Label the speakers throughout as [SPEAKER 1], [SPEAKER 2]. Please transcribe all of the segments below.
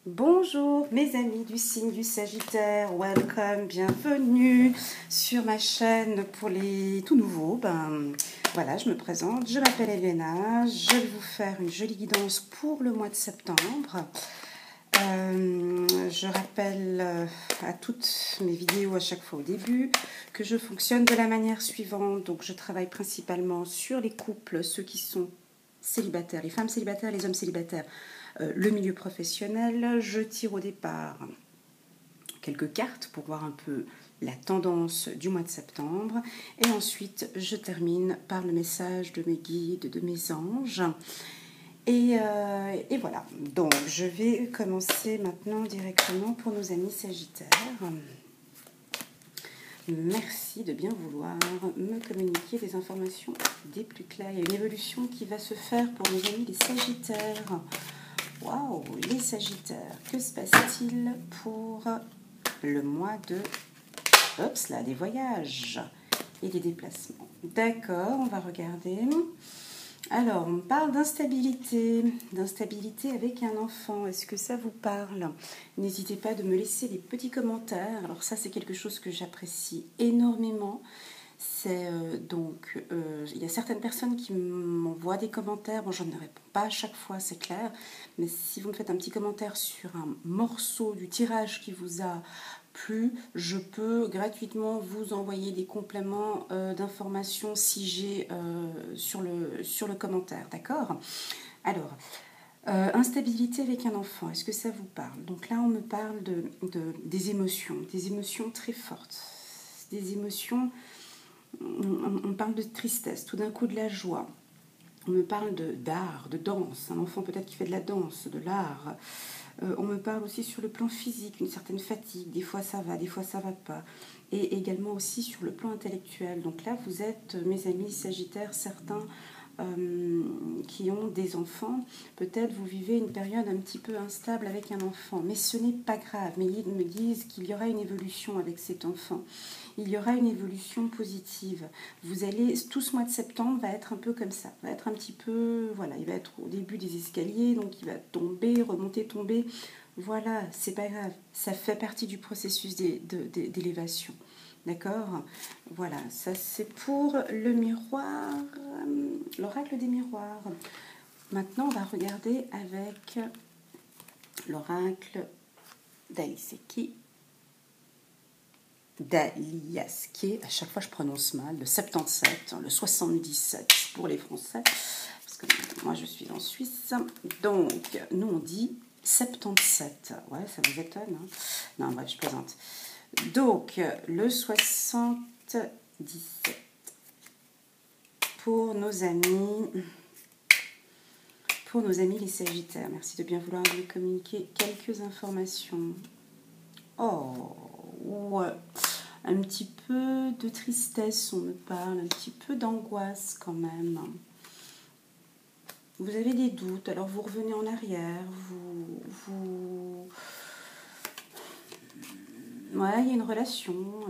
[SPEAKER 1] Bonjour mes amis du signe du Sagittaire, welcome, bienvenue sur ma chaîne pour les tout nouveaux. Voilà, je me présente, je m'appelle Elena, je vais vous faire une jolie guidance pour le mois de septembre. Je rappelle à toutes mes vidéos à chaque fois au début que je fonctionne de la manière suivante. Donc je travaille principalement sur les couples, ceux qui sont célibataires, les femmes célibataires, les hommes célibataires, le milieu professionnel. Je tire au départ quelques cartes pour voir un peu la tendance du mois de septembre. Et ensuite, je termine par le message de mes guides, de mes anges. Et voilà, donc je vais commencer maintenant directement pour nos amis Sagittaires. Merci de bien vouloir me communiquer des informations des plus claires. Il y a une évolution qui va se faire pour nos amis les Sagittaires. Waouh, les Sagittaires, que se passe-t-il pour le mois de... Oups, là, des voyages et des déplacements. D'accord, on va regarder. Alors, on parle d'instabilité avec un enfant. Est-ce que ça vous parle? N'hésitez pas de me laisser des petits commentaires. Alors ça, c'est quelque chose que j'apprécie énormément. C'est il y a certaines personnes qui m'envoient des commentaires. Bon, je ne réponds pas à chaque fois, c'est clair. Mais si vous me faites un petit commentaire sur un morceau du tirage qui vous a plu, je peux gratuitement vous envoyer des compléments d'informations si j'ai sur le commentaire, d'accord? Alors, instabilité avec un enfant, est-ce que ça vous parle? Donc là, on me parle des émotions très fortes, des émotions, on parle de tristesse, tout d'un coup de la joie. On me parle d'art, de danse, un enfant peut-être qui fait de la danse, de l'art. On me parle aussi sur le plan physique, une certaine fatigue, des fois ça va, des fois ça va pas. Et également aussi sur le plan intellectuel. Donc là, vous êtes, mes amis Sagittaires, certains qui ont des enfants, peut-être vous vivez une période un petit peu instable avec un enfant, mais ce n'est pas grave. Mais ils me disent qu'il y aura une évolution avec cet enfant. Il y aura une évolution positive. Vous allez, tout ce mois de septembre va être un peu comme ça, va être un petit peu, voilà, il va être au début des escaliers, donc il va tomber, remonter, tomber. Voilà, c'est pas grave, ça fait partie du processus d'élévation. D'accord? Voilà, ça c'est pour le miroir, l'oracle des miroirs. Maintenant, on va regarder avec l'oracle d'Aliaseki. À chaque fois je prononce mal, le 77, le 77 pour les Français, parce que moi je suis en Suisse. Donc, nous on dit 77. Ouais, ça vous étonne, hein? Non, bref, je plaisante. Donc, le 77 pour nos amis les Sagittaires. Merci de bien vouloir me communiquer quelques informations. Oh, ouais. Un petit peu de tristesse, on me parle, un petit peu d'angoisse quand même. Vous avez des doutes, alors vous revenez en arrière, Ouais, il y a une relation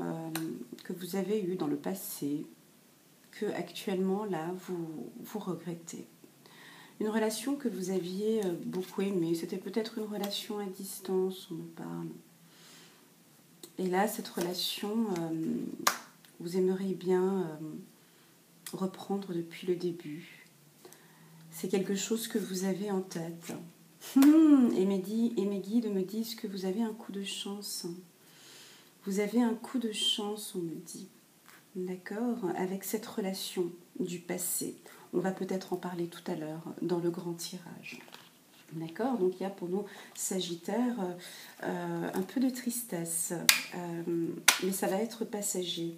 [SPEAKER 1] que vous avez eue dans le passé, que actuellement là vous regrettez. Une relation que vous aviez beaucoup aimée, c'était peut-être une relation à distance, on me parle. Et là, cette relation, vous aimeriez bien reprendre depuis le début. C'est quelque chose que vous avez en tête. Et mes guides me disent que vous avez un coup de chance. Vous avez un coup de chance, on me dit. D'accord? Avec cette relation du passé. On va peut-être en parler tout à l'heure dans le grand tirage. D'accord? Donc il y a pour nous Sagittaires un peu de tristesse, mais ça va être passager.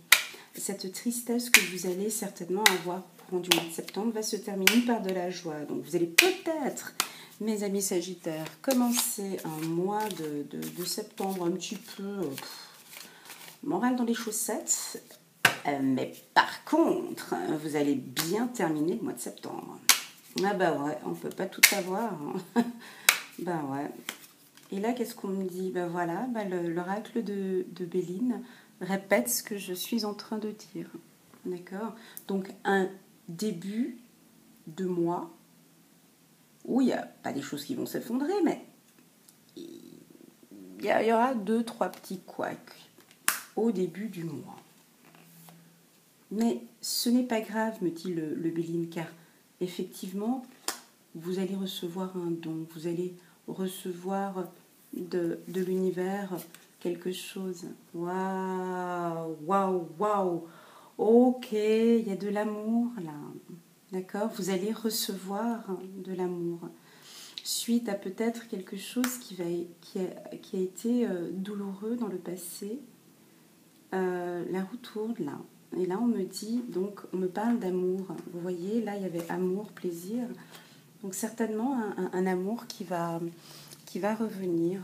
[SPEAKER 1] Cette tristesse que vous allez certainement avoir au courant du mois de septembre va se terminer par de la joie. Donc vous allez peut-être, mes amis Sagittaires, commencer un mois de septembre un petit peu moral dans les chaussettes, mais par contre, vous allez bien terminer le mois de septembre. Ah bah ouais, on peut pas tout avoir. Hein. Bah ouais. Et là, qu'est-ce qu'on me dit? Bah voilà, l'oracle de Béline répète ce que je suis en train de dire. D'accord? Donc, un début de mois où il n'y a pas des choses qui vont s'effondrer, mais il y aura 2-3 petits couacs au début du mois. Mais ce n'est pas grave, me dit le Béline, car effectivement, vous allez recevoir un don, vous allez recevoir de l'univers quelque chose. Waouh, waouh, waouh. Ok, il y a de l'amour là. D'accord? Vous allez recevoir de l'amour. Suite à peut-être quelque chose qui a été douloureux dans le passé. La roue tourne là. Et là, on me dit, donc, on me parle d'amour. Vous voyez, là, il y avait amour, plaisir. Donc, certainement, un amour qui va revenir.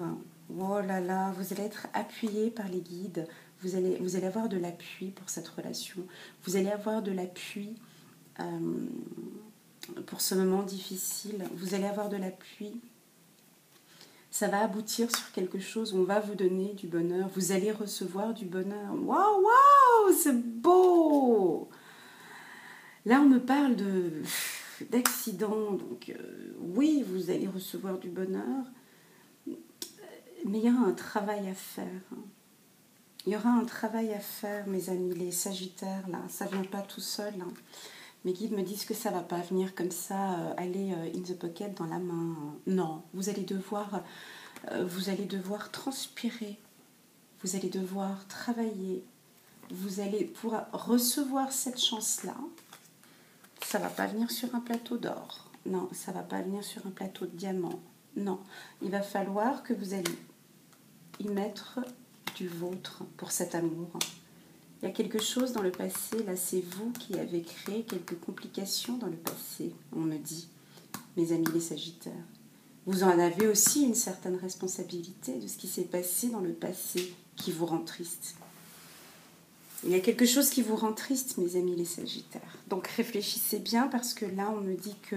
[SPEAKER 1] Oh là là, vous allez être appuyé par les guides. Vous allez avoir de l'appui pour cette relation. Vous allez avoir de l'appui pour ce moment difficile. Vous allez avoir de l'appui. Ça va aboutir sur quelque chose. On va vous donner du bonheur. Vous allez recevoir du bonheur. Waouh, waouh, c'est beau. Là, on me parle d'accident. Donc, oui, vous allez recevoir du bonheur. Mais il y a un travail à faire. Il y aura un travail à faire, mes amis, les Sagittaires, là. Ça ne vient pas tout seul. Hein. Mes guides me disent que ça ne va pas venir comme ça, aller in the pocket dans la main. Non, vous allez devoir transpirer. Vous allez devoir travailler. Vous allez pouvoir recevoir cette chance-là. Ça ne va pas venir sur un plateau d'or. Non, ça ne va pas venir sur un plateau de diamant. Non, il va falloir que vous allez y mettre du vôtre pour cet amour. Il y a quelque chose dans le passé, là c'est vous qui avez créé quelques complications dans le passé, on me dit, mes amis les Sagittaires. Vous en avez aussi une certaine responsabilité de ce qui s'est passé dans le passé qui vous rend triste. Il y a quelque chose qui vous rend triste, mes amis les Sagittaires. Donc réfléchissez bien parce que là on me dit que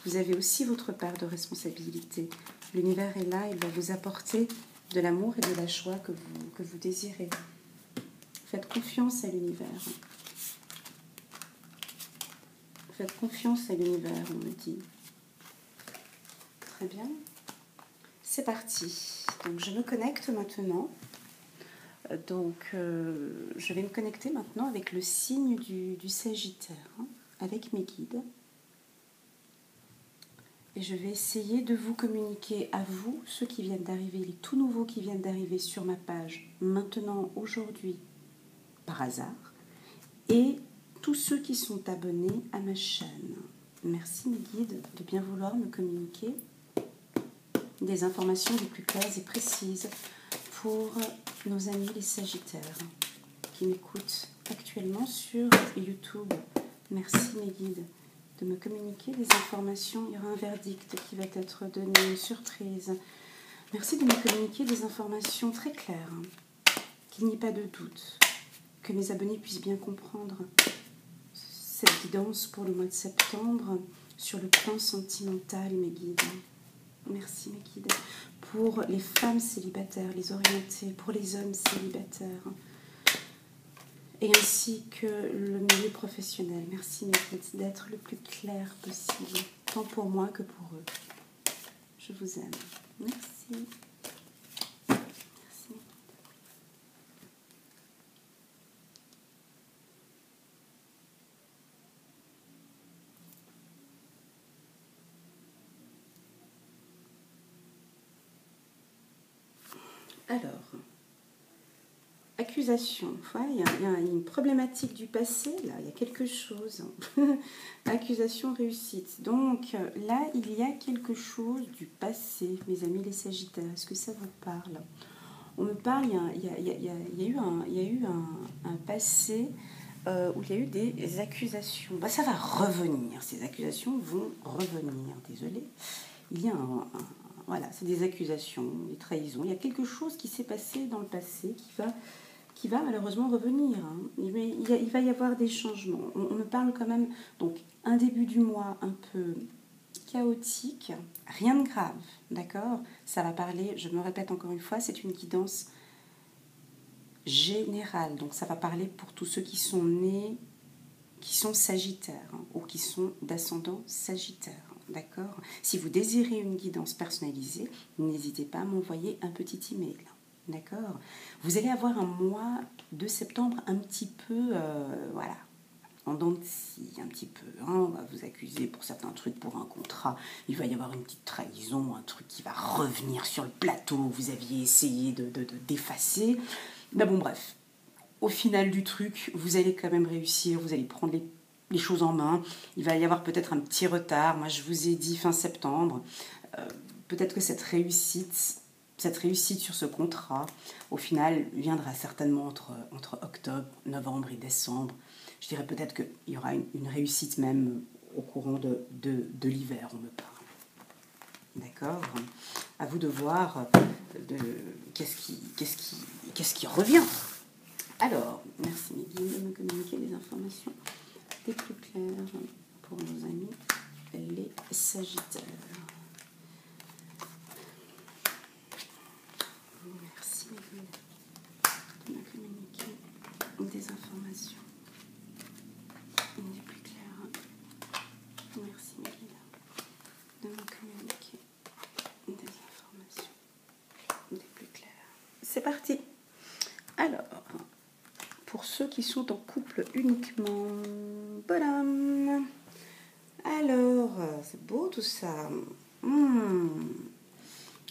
[SPEAKER 1] vous avez aussi votre part de responsabilité. L'univers est là, il va vous apporter de l'amour et de la joie que vous désirez. Faites confiance à l'univers. Faites confiance à l'univers, on me dit. Très bien. C'est parti. Donc, je me connecte maintenant. Donc, je vais me connecter maintenant avec le signe du Sagittaire, hein, avec mes guides. Et je vais essayer de vous communiquer à vous, ceux qui viennent d'arriver, les tout nouveaux qui viennent d'arriver sur ma page, maintenant, aujourd'hui, par hasard, et tous ceux qui sont abonnés à ma chaîne. Merci mes guides de bien vouloir me communiquer des informations les plus claires et précises pour nos amis les Sagittaires qui m'écoutent actuellement sur YouTube. Merci mes guides de me communiquer des informations. Il y aura un verdict qui va être donné, une surprise. Merci de me communiquer des informations très claires, qu'il n'y ait pas de doute, que mes abonnés puissent bien comprendre cette guidance pour le mois de septembre sur le plan sentimental, mes guides. Merci mes guides. Pour les femmes célibataires, les orientées, pour les hommes célibataires, et ainsi que le milieu professionnel. Merci mes guides d'être le plus clair possible, tant pour moi que pour eux. Je vous aime. Merci. Merci. Alors, accusation. Ouais, il y a une problématique du passé, là, il y a quelque chose. Accusation réussite. Donc, là, il y a quelque chose du passé, mes amis les Sagittaires. Est-ce que ça vous parle? On me parle, il y a eu un passé où il y a eu des accusations. Bah, ça va revenir, ces accusations vont revenir, désolée. Il y a voilà, c'est des accusations, des trahisons. Il y a quelque chose qui s'est passé dans le passé qui va malheureusement revenir. Hein. Il va y avoir des changements. On me parle quand même, donc, un début du mois un peu chaotique, rien de grave, d'accord? Ça va parler, je me répète encore une fois, c'est une guidance générale. Donc, ça va parler pour tous ceux qui sont nés, qui sont sagittaires, hein, ou qui sont d'ascendant sagittaire. D'accord? Si vous désirez une guidance personnalisée, n'hésitez pas à m'envoyer un petit email. D'accord? Vous allez avoir un mois de septembre un petit peu, voilà, en dents de scie, un petit peu. Hein, on va vous accuser pour certains trucs, pour un contrat. Il va y avoir une petite trahison, un truc qui va revenir sur le plateau que vous aviez essayé d'effacer. Mais bon, bref. Au final du truc, vous allez quand même réussir, vous allez prendre les choses en main. Il va y avoir peut-être un petit retard. Moi, je vous ai dit fin septembre. Peut-être que cette réussite sur ce contrat, au final, viendra certainement entre octobre, novembre et décembre. Je dirais peut-être qu'il y aura une réussite même au courant de l'hiver, on me parle. D'accord? À vous de voir qu'est-ce qui revient. Alors, merci mes guides de me communiquer des informations des plus claires pour nos amis les Sagittaires. Merci mes guides de me communiquer des informations des plus claires. Merci mes guides de me communiquer des informations des plus claires. C'est parti. Alors, pour ceux qui sont en couple uniquement, bonhomme. Alors, c'est beau tout ça.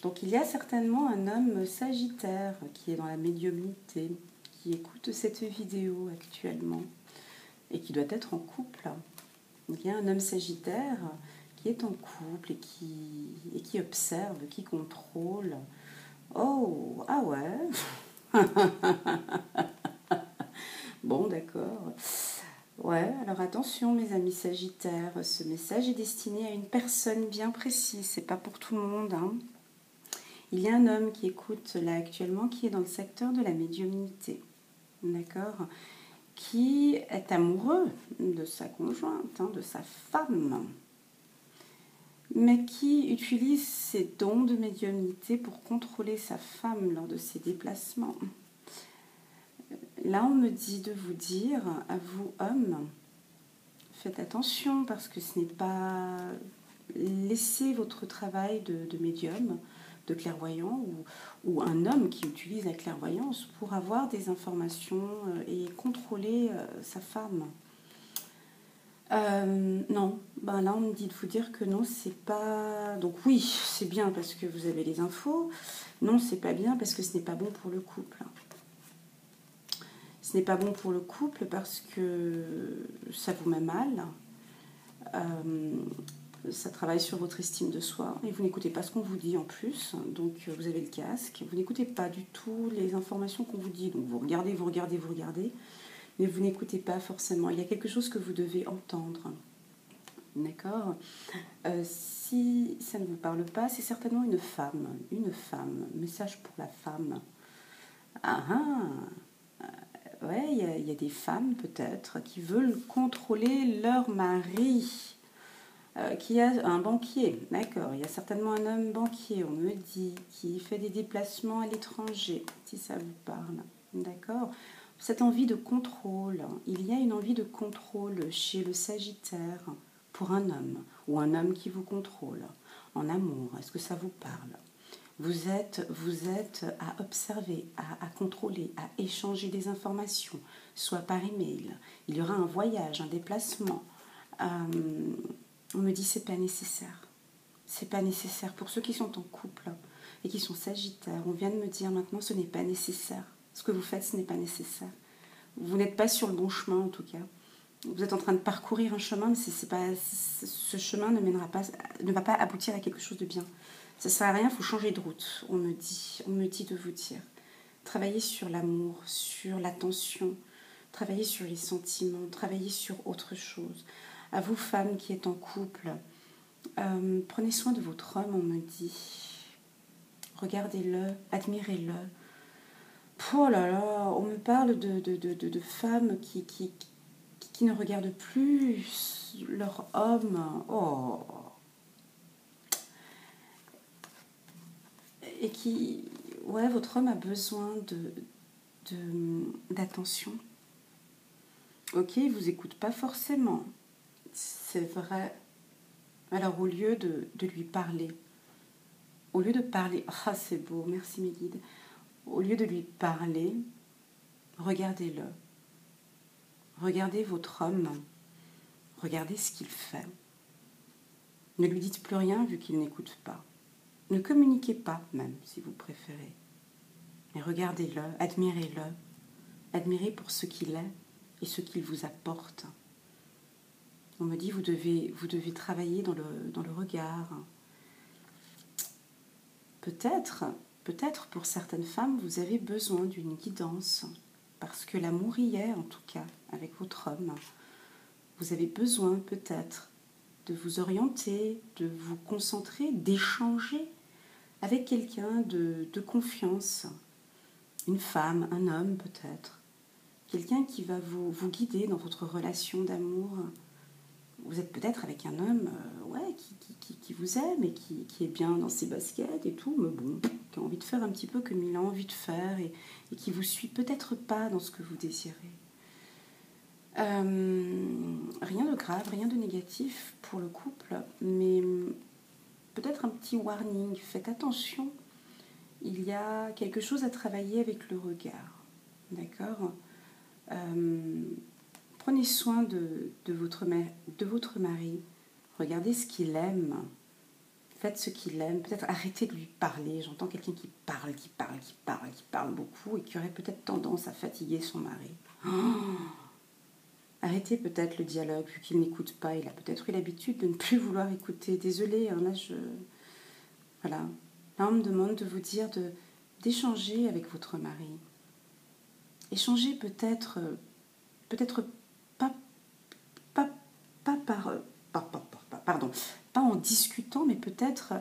[SPEAKER 1] Donc il y a certainement un homme sagittaire qui est dans la médiumnité, qui écoute cette vidéo actuellement et qui doit être en couple. Il y a un homme sagittaire qui est en couple et qui observe, qui contrôle. Oh, ah ouais. Bon, d'accord. Ouais, alors attention mes amis sagittaires, ce message est destiné à une personne bien précise, c'est pas pour tout le monde. Hein. Il y a un homme qui écoute là actuellement, qui est dans le secteur de la médiumnité, d'accord, qui est amoureux de sa conjointe, hein, de sa femme, mais qui utilise ses dons de médiumnité pour contrôler sa femme lors de ses déplacements. Là, on me dit de vous dire, à vous hommes, faites attention parce que ce n'est pas... Laissez votre travail de médium, de clairvoyant ou un homme qui utilise la clairvoyance pour avoir des informations et contrôler sa femme. Non, ben là on me dit de vous dire que non, c'est pas... Donc oui, c'est bien parce que vous avez les infos. Non, c'est pas bien parce que ce n'est pas bon pour le couple. Ce n'est pas bon pour le couple parce que ça vous met mal. Ça travaille sur votre estime de soi et vous n'écoutez pas ce qu'on vous dit en plus, donc vous avez le casque, vous n'écoutez pas du tout les informations qu'on vous dit, donc vous regardez, mais vous n'écoutez pas forcément. Il y a quelque chose que vous devez entendre, d'accord? Si ça ne vous parle pas, c'est certainement une femme, message pour la femme. Ah ah, ouais, il y a des femmes peut-être qui veulent contrôler leur mari. Qui a un banquier, d'accord, il y a certainement un homme banquier, on me dit, qui fait des déplacements à l'étranger, si ça vous parle, d'accord. Cette envie de contrôle, il y a une envie de contrôle chez le Sagittaire pour un homme, ou un homme qui vous contrôle, en amour, est-ce que ça vous parle? Vous êtes à observer, à contrôler, à échanger des informations, soit par email, il y aura un voyage, un déplacement, on me dit c'est pas nécessaire. C'est pas nécessaire. Pour ceux qui sont en couple et qui sont sagittaires, on vient de me dire maintenant ce n'est pas nécessaire. Ce que vous faites, ce n'est pas nécessaire. Vous n'êtes pas sur le bon chemin en tout cas. Vous êtes en train de parcourir un chemin, mais ce chemin ne va pas aboutir à quelque chose de bien. Ça ne sert à rien, il faut changer de route, on me dit de vous dire. Travaillez sur l'amour, sur l'attention, travaillez sur les sentiments, travaillez sur autre chose. À vous, femmes qui êtes en couple, prenez soin de votre homme, on me dit. Regardez-le, admirez-le. Oh là là, on me parle de femmes qui ne regardent plus leur homme. Oh. Et qui... Ouais, votre homme a besoin d'attention. Ok, il ne vous écoute pas forcément. C'est vrai. Alors, au lieu de lui parler, ah c'est beau, merci mes guides. Au lieu de lui parler, regardez-le. Regardez votre homme. Regardez ce qu'il fait. Ne lui dites plus rien vu qu'il n'écoute pas. Ne communiquez pas même si vous préférez. Mais regardez-le, admirez-le. Admirez pour ce qu'il est et ce qu'il vous apporte. On me dit vous devez travailler dans le regard. Peut-être pour certaines femmes, vous avez besoin d'une guidance. Parce que l'amour y est, en tout cas, avec votre homme. Vous avez besoin peut-être de vous orienter, de vous concentrer, d'échanger avec quelqu'un de confiance. Une femme, un homme peut-être. Quelqu'un qui va vous guider dans votre relation d'amour. Vous êtes peut-être avec un homme qui vous aime et qui est bien dans ses baskets et tout, mais bon, qui a envie de faire un petit peu comme il a envie de faire et qui vous suit peut-être pas dans ce que vous désirez. Rien de grave, rien de négatif pour le couple, mais peut-être un petit warning. Faites attention, il y a quelque chose à travailler avec le regard. D'accord ? Prenez soin de votre mari. Regardez ce qu'il aime. Faites ce qu'il aime. Peut-être arrêtez de lui parler. J'entends quelqu'un qui parle beaucoup et qui aurait peut-être tendance à fatiguer son mari. Arrêtez peut-être le dialogue vu qu'il n'écoute pas. Il a peut-être eu l'habitude de ne plus vouloir écouter. Désolée, voilà. Là, on me demande de vous dire d'échanger avec votre mari. Échanger peut-être pas en discutant, mais peut-être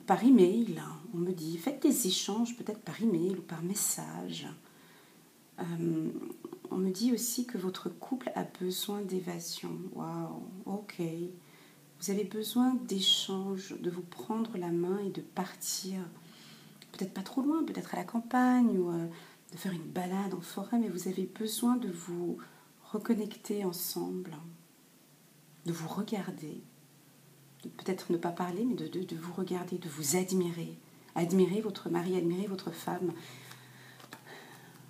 [SPEAKER 1] par email. On me dit, faites des échanges peut-être par email ou par message. On me dit aussi que votre couple a besoin d'évasion. Waouh, ok. Vous avez besoin d'échanges, de vous prendre la main et de partir. Peut-être pas trop loin, peut-être à la campagne ou de faire une balade en forêt, mais vous avez besoin de vous reconnecter ensemble, de vous regarder, de peut-être ne pas parler, mais de vous regarder, de vous admirer. Admirez votre mari, admirez votre femme.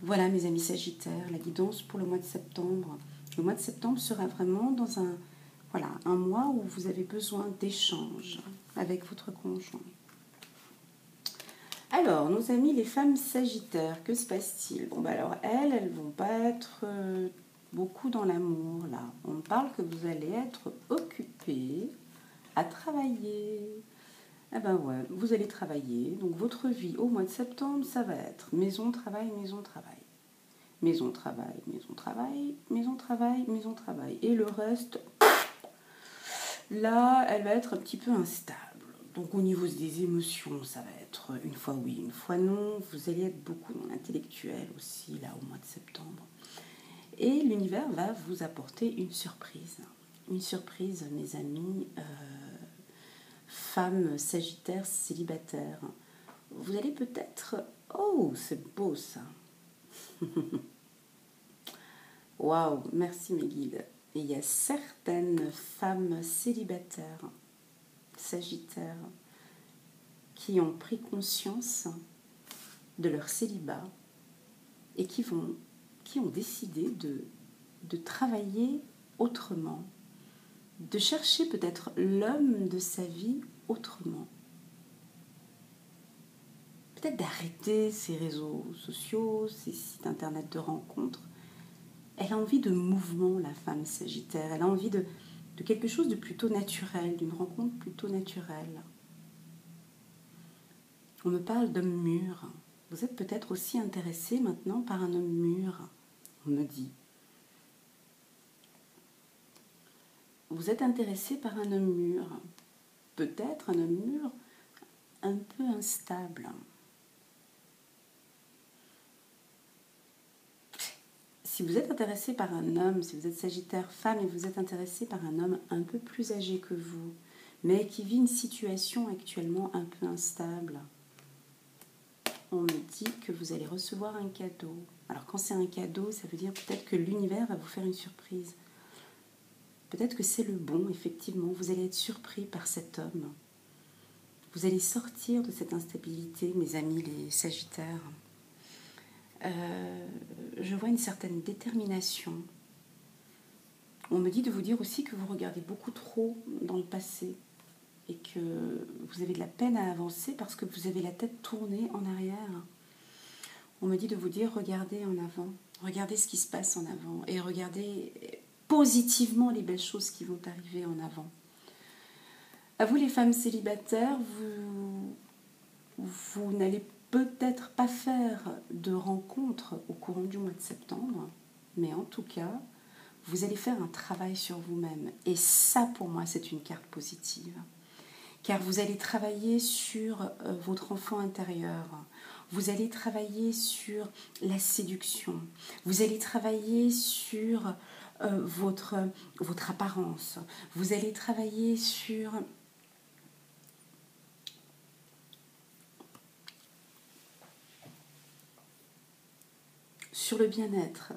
[SPEAKER 1] Voilà mes amis Sagittaires, la guidance pour le mois de septembre. Le mois de septembre sera vraiment dans un mois où vous avez besoin d'échanges avec votre conjoint. Alors, nos amis les femmes Sagittaires, que se passe-t-il ? Bon, alors elles vont pas être beaucoup dans l'amour, là. On me parle que vous allez être occupées à travailler. Eh ben ouais, vous allez travailler. Donc, votre vie au mois de septembre, ça va être maison, travail, maison, travail. Maison, travail, maison, travail, maison, travail, maison, travail. Et le reste, là, elle va être un petit peu instable. Donc au niveau des émotions, ça va être une fois oui, une fois non. Vous allez être beaucoup dans l'intellectuel aussi, là, au mois de septembre. Et l'univers va vous apporter une surprise. Une surprise, mes amis, femmes sagittaires célibataires. Vous allez peut-être... Oh, c'est beau ça. Waouh, merci mes guides. Et il y a certaines femmes célibataires, sagittaires, qui ont pris conscience de leur célibat et qui ont décidé de travailler autrement, de chercher peut-être l'homme de sa vie autrement. Peut-être d'arrêter ces réseaux sociaux, ces sites internet de rencontres. Elle a envie de mouvement, la femme sagittaire. Elle a envie de quelque chose de plutôt naturel, d'une rencontre plutôt naturelle. On me parle d'homme mûr. Vous êtes peut-être aussi intéressé maintenant par un homme mûr, on me dit. Vous êtes intéressé par un homme mûr. Peut-être un homme mûr un peu instable. Si vous êtes intéressé par un homme, si vous êtes sagittaire femme et vous êtes intéressé par un homme un peu plus âgé que vous, mais qui vit une situation actuellement un peu instable, on me dit que vous allez recevoir un cadeau. Alors quand c'est un cadeau, ça veut dire peut-être que l'univers va vous faire une surprise. Peut-être que c'est le bon, effectivement. Vous allez être surpris par cet homme. Vous allez sortir de cette instabilité, mes amis les Sagittaires. Je vois une certaine détermination. On me dit de vous dire aussi que vous regardez beaucoup trop dans le passé et que vous avez de la peine à avancer parce que vous avez la tête tournée en arrière. On me dit de vous dire regardez en avant, regardez ce qui se passe en avant et regardez positivement les belles choses qui vont arriver en avant. À vous les femmes célibataires, vous n'allez peut-être pas faire de rencontres au courant du mois de septembre, mais en tout cas, vous allez faire un travail sur vous-même. Et ça, pour moi, c'est une carte positive. Car vous allez travailler sur votre enfant intérieur. Vous allez travailler sur la séduction. Vous allez travailler sur votre apparence. Vous allez travailler sur le bien-être,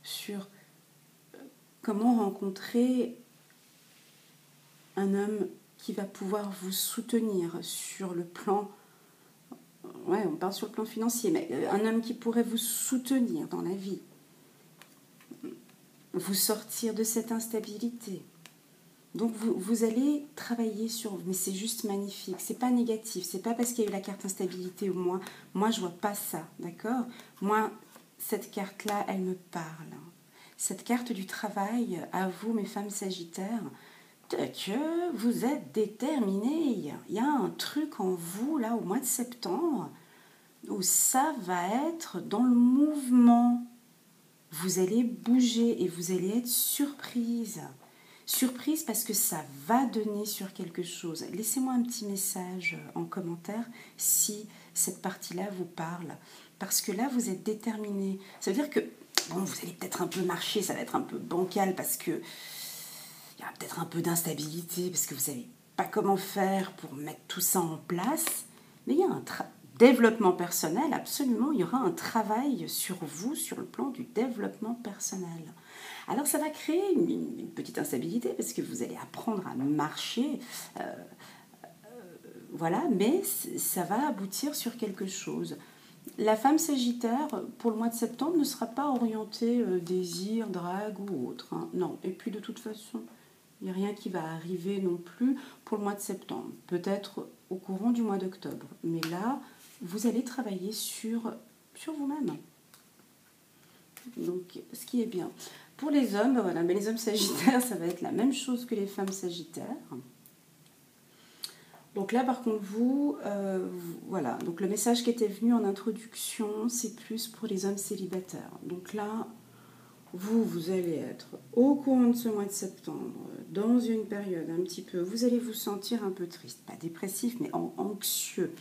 [SPEAKER 1] sur comment rencontrer un homme qui va pouvoir vous soutenir sur le plan, on parle sur le plan financier, mais un homme qui pourrait vous soutenir dans la vie, vous sortir de cette instabilité. Donc vous allez travailler sur vous, mais c'est juste magnifique, c'est pas négatif, c'est pas parce qu'il y a eu la carte instabilité ou moi je vois pas ça, d'accord? Moi, cette carte-là, elle me parle. Cette carte du travail, à vous, mes femmes sagittaires, que vous êtes déterminés. Il y a un truc en vous, là, au mois de septembre, où ça va être dans le mouvement. Vous allez bouger et vous allez être surprise. Surprise parce que ça va donner sur quelque chose. Laissez-moi un petit message en commentaire si cette partie-là vous parle. Parce que là, vous êtes déterminé. Ça veut dire que, bon, vous allez peut-être un peu marcher, ça va être un peu bancal parce que il y a peut-être un peu d'instabilité, parce que vous ne savez pas comment faire pour mettre tout ça en place. Mais il y a un développement personnel, absolument, il y aura un travail sur vous, sur le plan du développement personnel. Alors ça va créer une petite instabilité, parce que vous allez apprendre à marcher, voilà, mais ça va aboutir sur quelque chose. La femme sagittaire, pour le mois de septembre, ne sera pas orientée désir, drague ou autre. Hein. Non, et puis de toute façon, il n'y a rien qui va arriver non plus pour le mois de septembre. Peut-être au courant du mois d'octobre. Mais là, vous allez travailler sur vous-même. Donc, ce qui est bien. Pour les hommes, voilà, mais les hommes sagittaires, ça va être la même chose que les femmes sagittaires. Donc là, par contre, voilà. Donc le message qui était venu en introduction, c'est plus pour les hommes célibataires. Donc là, vous allez être au courant de ce mois de septembre, dans une période un petit peu, vous allez vous sentir un peu triste, pas dépressif, mais anxieux.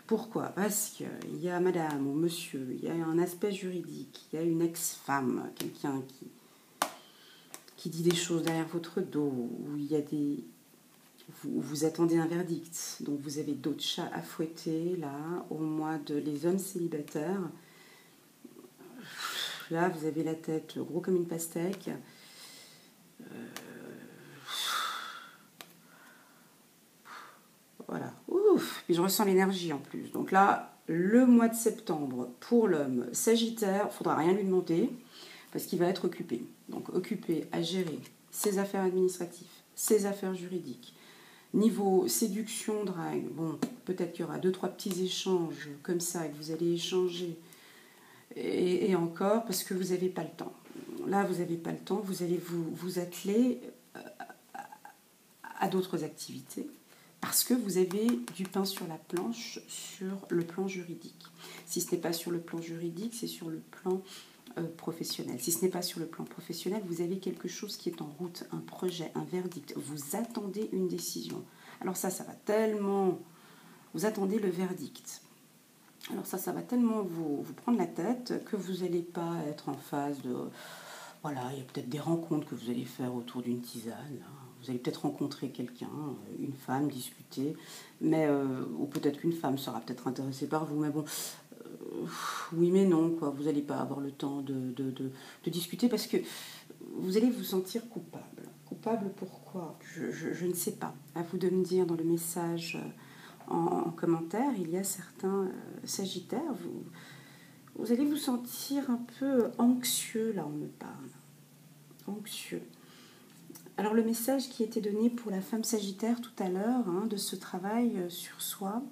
[SPEAKER 1] Pourquoi? Parce qu'il y a madame ou monsieur, il y a un aspect juridique, il y a une ex-femme, quelqu'un qui dit des choses derrière votre dos, où il y a vous attendez un verdict, donc vous avez d'autres chats à fouetter, là, au mois de les hommes célibataires. Là, vous avez la tête gros comme une pastèque. Voilà. Ouf. Puis je ressens l'énergie en plus. Donc là, le mois de septembre, pour l'homme sagittaire, il ne faudra rien lui demander, parce qu'il va être occupé. Donc occupé à gérer ses affaires administratives, ses affaires juridiques. Niveau séduction, drague, bon, peut-être qu'il y aura 2-3 petits échanges comme ça, que vous allez échanger. Et encore, parce que vous n'avez pas le temps. Là, vous n'avez pas le temps, vous allez vous atteler à d'autres activités, parce que vous avez du pain sur la planche sur le plan juridique. Si ce n'est pas sur le plan juridique, c'est sur le plan professionnel. Si ce n'est pas sur le plan professionnel, vous avez quelque chose qui est en route, un projet, un verdict. Vous attendez une décision. Alors ça va tellement... Vous attendez le verdict. Alors ça va tellement vous prendre la tête que vous n'allez pas être en phase de... Voilà, il y a peut-être des rencontres que vous allez faire autour d'une tisane. Vous allez peut-être rencontrer quelqu'un, une femme, discuter. Mais, ou peut-être qu'une femme sera peut-être intéressée par vous. Mais bon, oui mais non, quoi. Vous n'allez pas avoir le temps de discuter parce que vous allez vous sentir coupable. Coupable pourquoi? Je ne sais pas. À vous de me dire dans le message en commentaire, il y a certains Sagittaires, vous allez vous sentir un peu anxieux, là on me parle. Anxieux. Alors le message qui était donné pour la femme Sagittaire tout à l'heure, hein, de ce travail sur soi,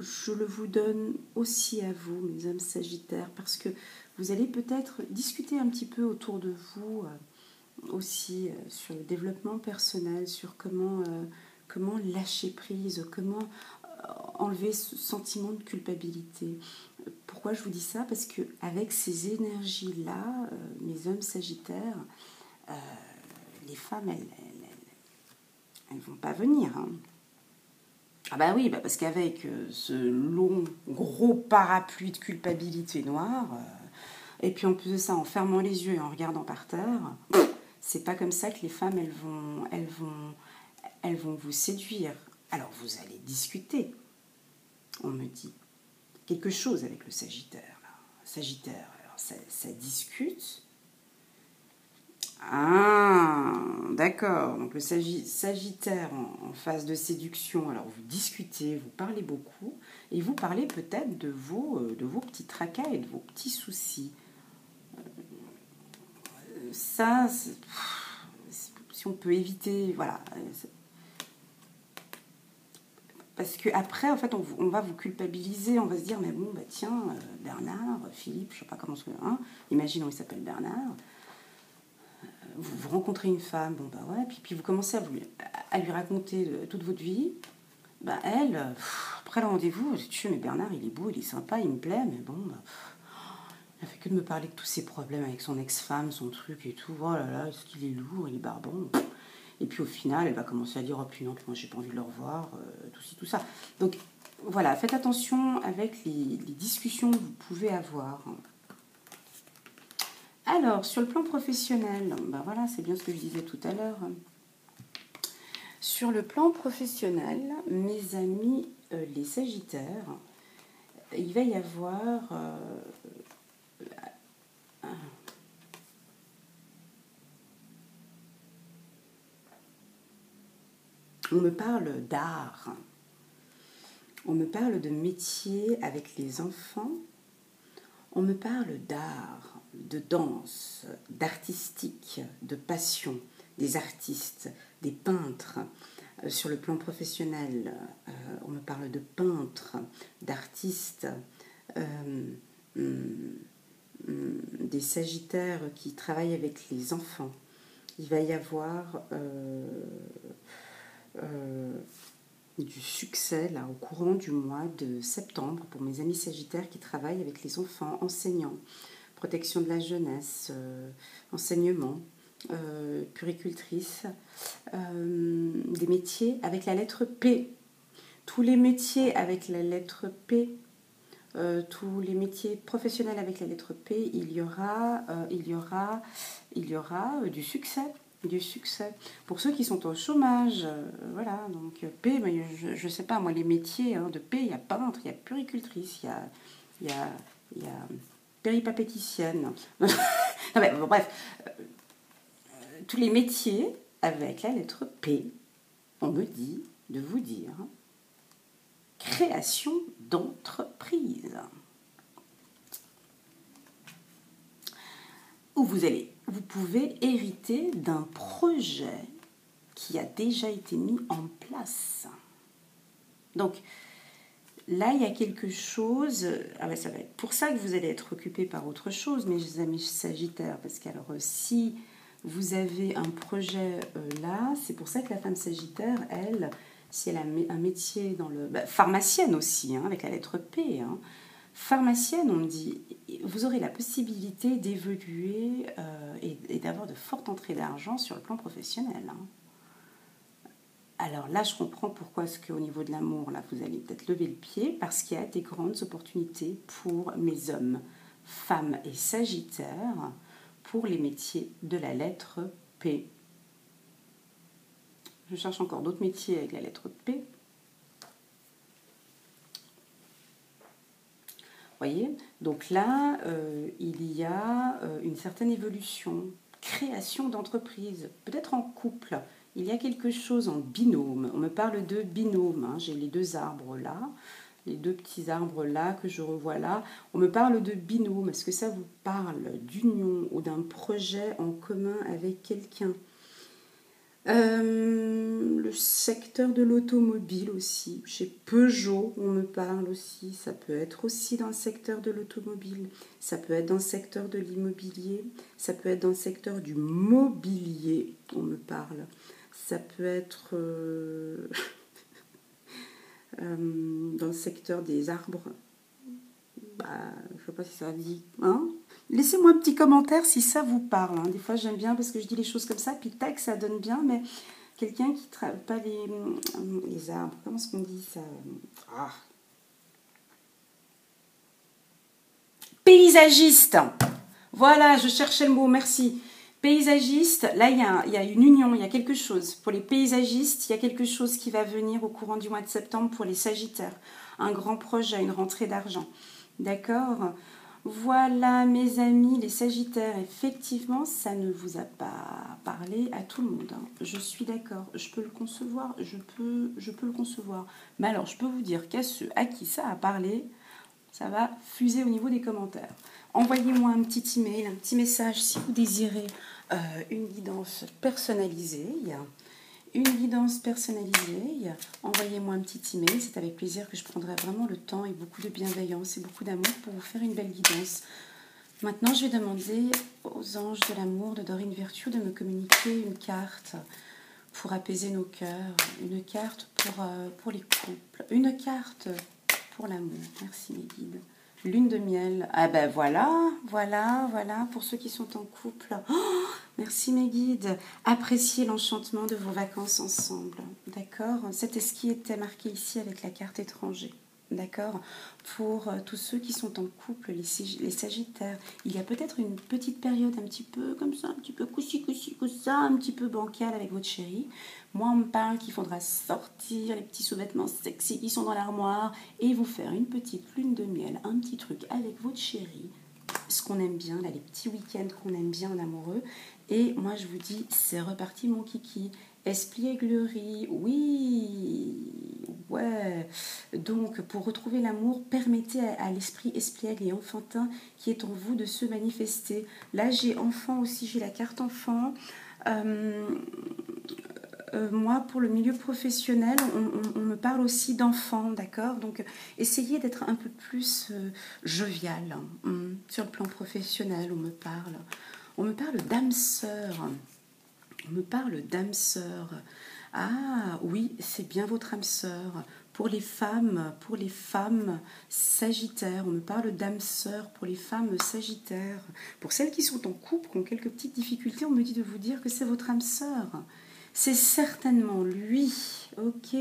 [SPEAKER 1] je le vous donne aussi à vous, mes âmes Sagittaires, parce que vous allez peut-être discuter un petit peu autour de vous aussi sur le développement personnel, sur comment lâcher prise, comment enlever ce sentiment de culpabilité. Pourquoi je vous dis ça? Parce qu'avec ces énergies-là, mes hommes Sagittaires, les femmes, elles vont pas venir. Hein. Ah bah oui, parce qu'avec ce long, gros parapluie de culpabilité noire, et puis en plus de ça, en fermant les yeux et en regardant par terre, c'est pas comme ça que les femmes, elles vont vous séduire. Alors vous allez discuter, on me dit, quelque chose avec le Sagittaire. Là. Sagittaire, alors ça discute. Ah, d'accord. Donc le Sagittaire en phase de séduction, alors vous discutez, vous parlez beaucoup, et vous parlez peut-être de vos petits tracas et de vos petits soucis. Ça, si on peut éviter, voilà. Parce qu'après, en fait, on va vous culpabiliser, on va se dire, mais bon, bah tiens, Bernard, Philippe, je sais pas comment hein, imaginons, il s'appelle Bernard. Vous rencontrez une femme, bon bah ouais, puis vous commencez à lui raconter toute votre vie. Bah elle, après le rendez-vous, elle dit, mais Bernard, il est beau, il est sympa, il me plaît, mais bon, bah, il a fait que de me parler de tous ses problèmes avec son ex-femme, son truc et tout. Oh là là, est-ce qu'il est lourd, il est barbant. Et puis au final, elle va commencer à dire, oh puis non, moi j'ai pas envie de le revoir, tout ci, tout ça. Donc voilà, faites attention avec les discussions que vous pouvez avoir. Alors, sur le plan professionnel, ben voilà, c'est bien ce que je disais tout à l'heure. Sur le plan professionnel, mes amis les Sagittaires, il va y avoir on me parle d'art, on me parle de métier avec les enfants, on me parle d'art, de danse, d'artistique, de passion, des artistes, des peintres. Sur le plan professionnel, on me parle de peintres, d'artistes, des Sagittaires qui travaillent avec les enfants. Il va y avoir du succès là, au courant du mois de septembre pour mes amis Sagittaires qui travaillent avec les enfants, enseignants, protection de la jeunesse, enseignement, puricultrice, des métiers avec la lettre P. Tous les métiers avec la lettre P, tous les métiers professionnels avec la lettre P, il y aura du succès. Du succès. Pour ceux qui sont au chômage, voilà, donc P, je ne sais pas, moi, les métiers de P, il y a peintre, il y a puricultrice, il y a péripapéticienne. Non, mais, bon, bref, tous les métiers avec la lettre P, on me dit de vous dire création d'entreprise. Où vous pouvez hériter d'un projet qui a déjà été mis en place. Donc, là, il y a quelque chose... Ah ben, ça va être pour ça que vous allez être occupé par autre chose, mes amis Sagittaires, parce que alors, si vous avez un projet là, c'est pour ça que la femme Sagittaire, elle, si elle a un métier dans le... pharmacienne aussi, avec la lettre P, pharmacienne, on me dit, vous aurez la possibilité d'évoluer et d'avoir de fortes entrées d'argent sur le plan professionnel. Alors là, je comprends pourquoi est-ce qu'au niveau de l'amour, là, vous allez peut-être lever le pied, parce qu'il y a des grandes opportunités pour mes hommes, femmes et Sagittaires, pour les métiers de la lettre P. Je cherche encore d'autres métiers avec la lettre P. Voyez, donc là, il y a une certaine évolution, création d'entreprise, peut-être en couple. Il y a quelque chose en binôme. On me parle de binôme. Hein. J'ai les deux arbres là. Les deux petits arbres là que je revois là. On me parle de binôme. Est-ce que ça vous parle d'union ou d'un projet en commun avec quelqu'un? Le secteur de l'automobile aussi. Chez Peugeot, on me parle aussi. Ça peut être aussi dans le secteur de l'automobile. Ça peut être dans le secteur de l'immobilier. Ça peut être dans le secteur du mobilier, on me parle. Ça peut être dans le secteur des arbres. Bah, je ne sais pas si ça dit. Hein? Laissez-moi un petit commentaire si ça vous parle. Hein. Des fois, j'aime bien parce que je dis les choses comme ça, puis tac, ça donne bien, mais quelqu'un qui travaille pas les arbres, comment est-ce qu'on dit ça? Ah. Paysagiste. Voilà, je cherchais le mot, merci. Paysagiste, là, il y a une union, il y a quelque chose. Pour les paysagistes, il y a quelque chose qui va venir au courant du mois de septembre pour les sagittaires. Un grand projet, une rentrée d'argent. D'accord? Voilà, mes amis, les sagittaires, effectivement, ça ne vous a pas parlé à tout le monde. Hein. Je suis d'accord, je peux le concevoir, je peux le concevoir. Mais alors, je peux vous dire qu'à ceux à qui ça a parlé, ça va fuser au niveau des commentaires. Envoyez-moi un petit email, un petit message si vous désirez une guidance personnalisée. Une guidance personnalisée, envoyez-moi un petit email, c'est avec plaisir que je prendrai vraiment le temps et beaucoup de bienveillance et beaucoup d'amour pour vous faire une belle guidance. Maintenant, je vais demander aux anges de l'amour de Dorine Virtue de me communiquer une carte pour apaiser nos cœurs, une carte pour les couples, une carte pour l'amour. Merci mes guides. Lune de miel. Ah ben voilà, pour ceux qui sont en couple. Oh, merci mes guides. Appréciez l'enchantement de vos vacances ensemble. D'accord? C'était ce qui était marqué ici avec la carte étranger. D'accord? Pour tous ceux qui sont en couple, les sagittaires, il y a peut-être une petite période un petit peu comme ça, un petit peu coussi, ça, un petit peu bancale avec votre chéri. Moi, on me parle qu'il faudra sortir les petits sous-vêtements sexy qui sont dans l'armoire et vous faire une petite lune de miel, un petit truc avec votre chéri. Ce qu'on aime bien, là, les petits week-ends qu'on aime bien en amoureux. Et moi, je vous dis, c'est reparti mon kiki. Espièglerie, oui, ouais. Donc, pour retrouver l'amour, permettez à l'esprit espiègle et enfantin qui est en vous de se manifester. Là, j'ai enfant aussi, j'ai la carte enfant. Moi, pour le milieu professionnel, on me parle aussi d'enfants, d'accord? Donc, essayez d'être un peu plus jovial. Sur le plan professionnel, on me parle d'âme sœur. On me parle d'âme sœur. Ah oui, c'est bien votre âme sœur. Pour les femmes sagittaires, on me parle d'âme sœur pour les femmes sagittaires. Pour celles qui sont en couple, qui ont quelques petites difficultés, on me dit de vous dire que c'est votre âme sœur. C'est certainement lui. Ok,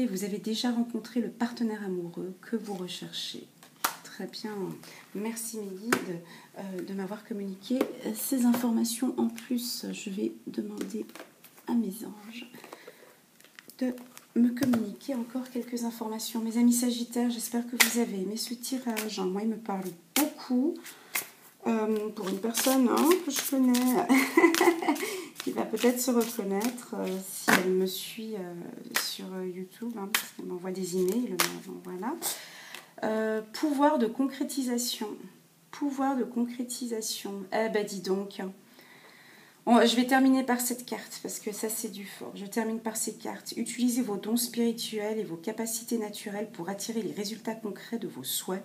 [SPEAKER 1] vous avez déjà rencontré le partenaire amoureux que vous recherchez. Très bien. Merci mes guides de m'avoir communiqué ces informations. En plus, je vais demander à mes anges de me communiquer encore quelques informations. Mes amis sagittaires, j'espère que vous avez aimé ce tirage. Moi, il me parle beaucoup. Pour une personne que je connais, qui va peut-être se reconnaître si elle me suit sur YouTube, parce qu'elle m'envoie des emails. Voilà. Pouvoir de concrétisation. Pouvoir de concrétisation. Eh ben dis donc. Je vais terminer par cette carte, parce que ça c'est du fort. Je termine par ces cartes. Utilisez vos dons spirituels et vos capacités naturelles pour attirer les résultats concrets de vos souhaits.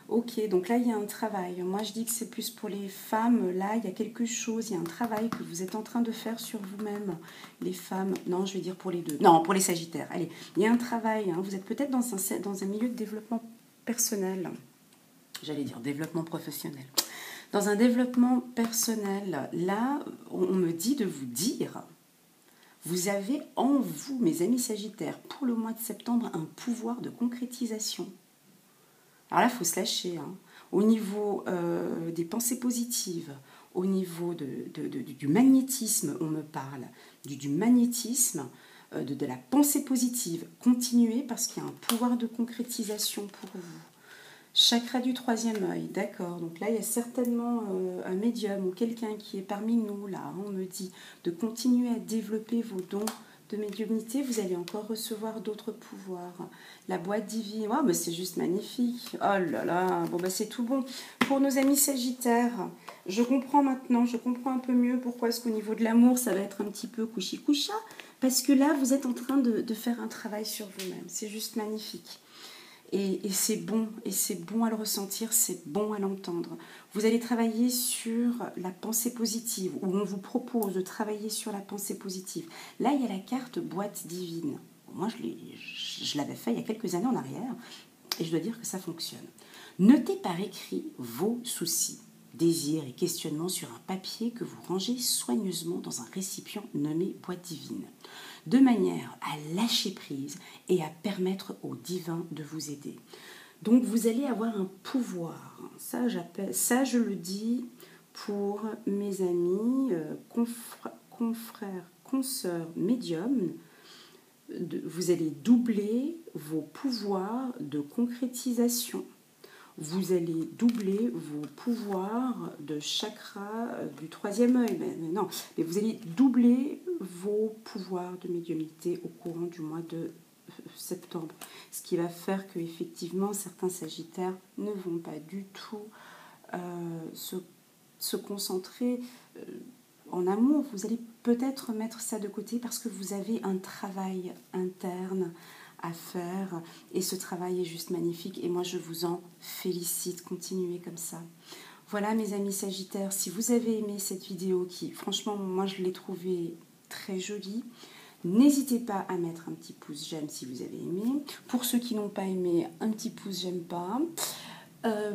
[SPEAKER 1] Ok, donc là il y a un travail. Moi je dis que c'est plus pour les femmes. Là il y a quelque chose, il y a un travail que vous êtes en train de faire sur vous-même. Les femmes, non je vais dire pour les deux. Non, pour les sagittaires. Allez, il y a un travail. Vous êtes peut-être dans un milieu de développement personnel. J'allais dire développement professionnel. Dans un développement personnel, là on me dit de vous dire, vous avez en vous, mes amis sagittaires, pour le mois de septembre, un pouvoir de concrétisation. Alors là, il faut se lâcher. Au niveau des pensées positives, au niveau du magnétisme, on me parle du magnétisme, de la pensée positive. Continuez parce qu'il y a un pouvoir de concrétisation pour vous. Chakra du troisième œil, d'accord. Donc là, il y a certainement un médium ou quelqu'un qui est parmi nous, là. On me dit de continuer à développer vos dons de médiumnité. Vous allez encore recevoir d'autres pouvoirs. La boîte divine, oh, mais c'est juste magnifique. Oh là là, bon, bah, c'est tout bon. Pour nos amis sagittaires, je comprends maintenant, je comprends un peu mieux pourquoi est-ce qu'au niveau de l'amour, ça va être un petit peu couchi-coucha. Parce que là, vous êtes en train de faire un travail sur vous-même. C'est juste magnifique. Et c'est bon à le ressentir, c'est bon à l'entendre. Vous allez travailler sur la pensée positive, où on vous propose de travailler sur la pensée positive. Là, il y a la carte boîte divine. Moi, je l'avais fait il y a quelques années en arrière, et je dois dire que ça fonctionne. Notez par écrit vos soucis, désirs et questionnements sur un papier que vous rangez soigneusement dans un récipient nommé boîte divine, de manière à lâcher prise et à permettre au divin de vous aider. Donc vous allez avoir un pouvoir. Ça, je le dis pour mes amis, confrères, consoeurs, médiums. Vous allez doubler vos pouvoirs de concrétisation. Vous allez doubler vos pouvoirs de chakra du troisième œil. Mais vous allez doubler vos pouvoirs de médiumnité au courant du mois de septembre. Ce qui va faire que effectivement certains sagittaires ne vont pas du tout se concentrer en amour. Vous allez peut-être mettre ça de côté parce que vous avez un travail interne à faire et ce travail est juste magnifique et moi je vous en félicite. Continuez comme ça. Voilà mes amis sagittaires, si vous avez aimé cette vidéo qui franchement moi je l'ai trouvée très jolie, n'hésitez pas à mettre un petit pouce j'aime si vous avez aimé. Pour ceux qui n'ont pas aimé, un petit pouce j'aime pas.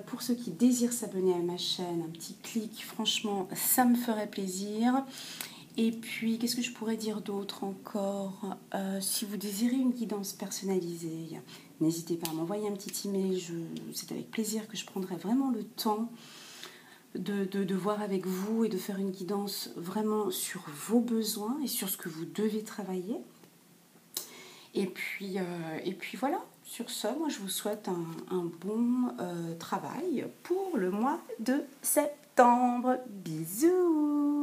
[SPEAKER 1] Pour ceux qui désirent s'abonner à ma chaîne, un petit clic, franchement ça me ferait plaisir. Et puis, qu'est-ce que je pourrais dire d'autre encore? Si vous désirez une guidance personnalisée, n'hésitez pas à m'envoyer un petit email. C'est avec plaisir que je prendrai vraiment le temps de voir avec vous et de faire une guidance vraiment sur vos besoins et sur ce que vous devez travailler. Et puis voilà, sur ce, moi je vous souhaite un bon travail pour le mois de septembre. Bisous!